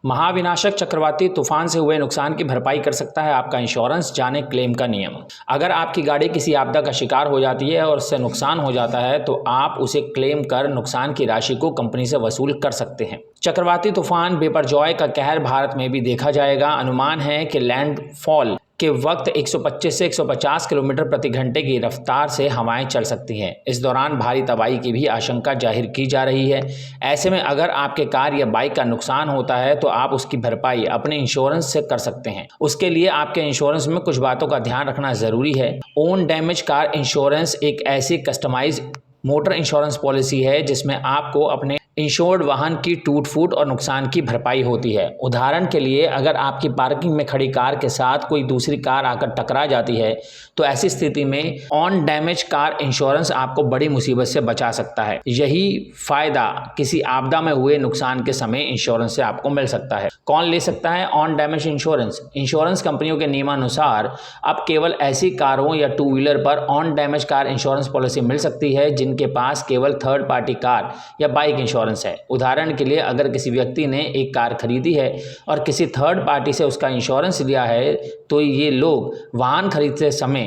महाविनाशक चक्रवाती तूफान से हुए नुकसान की भरपाई कर सकता है आपका इंश्योरेंस। जाने क्लेम का नियम। अगर आपकी गाड़ी किसी आपदा का शिकार हो जाती है और उससे नुकसान हो जाता है तो आप उसे क्लेम कर नुकसान की राशि को कंपनी से वसूल कर सकते हैं। चक्रवाती तूफान बिपरजॉय का कहर भारत में भी देखा जाएगा। अनुमान है कि लैंडफॉल के वक्त 125 से 150 किलोमीटर प्रति घंटे की रफ्तार से हवाएं चल सकती हैं। इस दौरान भारी तबाही की भी आशंका जाहिर की जा रही है। ऐसे में अगर आपके कार या बाइक का नुकसान होता है तो आप उसकी भरपाई अपने इंश्योरेंस से कर सकते हैं। उसके लिए आपके इंश्योरेंस में कुछ बातों का ध्यान रखना जरूरी है। ओन डैमेज कार इंश्योरेंस एक ऐसी कस्टमाइज मोटर इंश्योरेंस पॉलिसी है जिसमें आपको अपने इंश्योर्ड वाहन की टूट फूट और नुकसान की भरपाई होती है। उदाहरण के लिए, अगर आपकी पार्किंग में खड़ी कार के साथ कोई दूसरी कार आकर टकरा जाती है तो ऐसी स्थिति में ऑन डैमेज कार इंश्योरेंस आपको बड़ी मुसीबत से बचा सकता है। यही फायदा किसी आपदा में हुए नुकसान के समय इंश्योरेंस से आपको मिल सकता है। कौन ले सकता है ऑन डैमेज इंश्योरेंस? इंश्योरेंस कंपनियों के नियमानुसार अब केवल ऐसी कारों या टू व्हीलर पर own damage car insurance policy मिल सकती है जिनके पास केवल थर्ड पार्टी कार या बाइक इंश्योरेंस है। उदाहरण के लिए, अगर किसी व्यक्ति ने एक कार खरीदी है और किसी थर्ड पार्टी से उसका इंश्योरेंस लिया है तो ये लोग वाहन खरीदते समय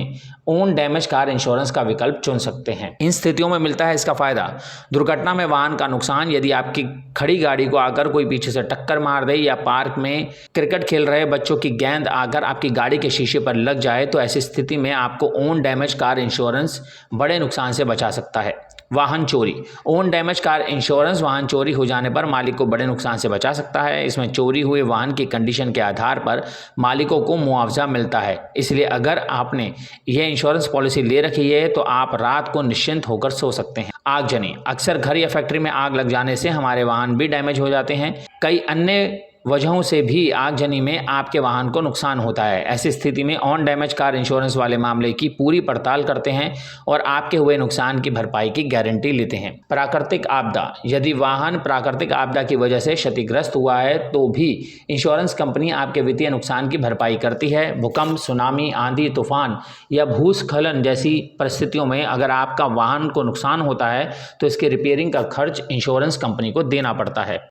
ओन डैमेज कार इंश्योरेंस का विकल्प चुन सकते हैं। इन स्थितियों में मिलता है इसका फायदा। दुर्घटना में वाहन का नुकसान, यदि आपकी खड़ी गाड़ी को आकर कोई पीछे से टक्कर मार दे या पार्क में क्रिकेट खेल रहे बच्चों की गेंद आकर आपकी गाड़ी के शीशे पर लग जाए तो ऐसी स्थिति में आपको ओन डैमेज कार इंश्योरेंस बड़े नुकसान से बचा सकता है। वाहन चोरी। ओन डैमेज कार इंश्योरेंस वाहन चोरी हो जाने पर मालिक को बड़े नुकसान से बचा सकता है। इसमें चोरी हुए वाहन की कंडीशन के आधार पर मालिकों को मुआवजा मिलता है। इसलिए अगर आपने यह इंश्योरेंस पॉलिसी ले रखी है तो आप रात को निश्चिंत होकर सो सकते हैं। आगजनी। अक्सर घर या फैक्ट्री में आग लग जाने से हमारे वाहन भी डैमेज हो जाते हैं। कई अन्य वजहों से भी आगजनी में आपके वाहन को नुकसान होता है। ऐसी स्थिति में ऑन डैमेज कार इंश्योरेंस वाले मामले की पूरी पड़ताल करते हैं और आपके हुए नुकसान की भरपाई की गारंटी लेते हैं। प्राकृतिक आपदा। यदि वाहन प्राकृतिक आपदा की वजह से क्षतिग्रस्त हुआ है तो भी इंश्योरेंस कंपनी आपके वित्तीय नुकसान की भरपाई करती है। भूकंप, सुनामी, आंधी तूफान या भूस्खलन जैसी परिस्थितियों में अगर आपका वाहन को नुकसान होता है तो इसके रिपेयरिंग का खर्च इंश्योरेंस कंपनी को देना पड़ता है।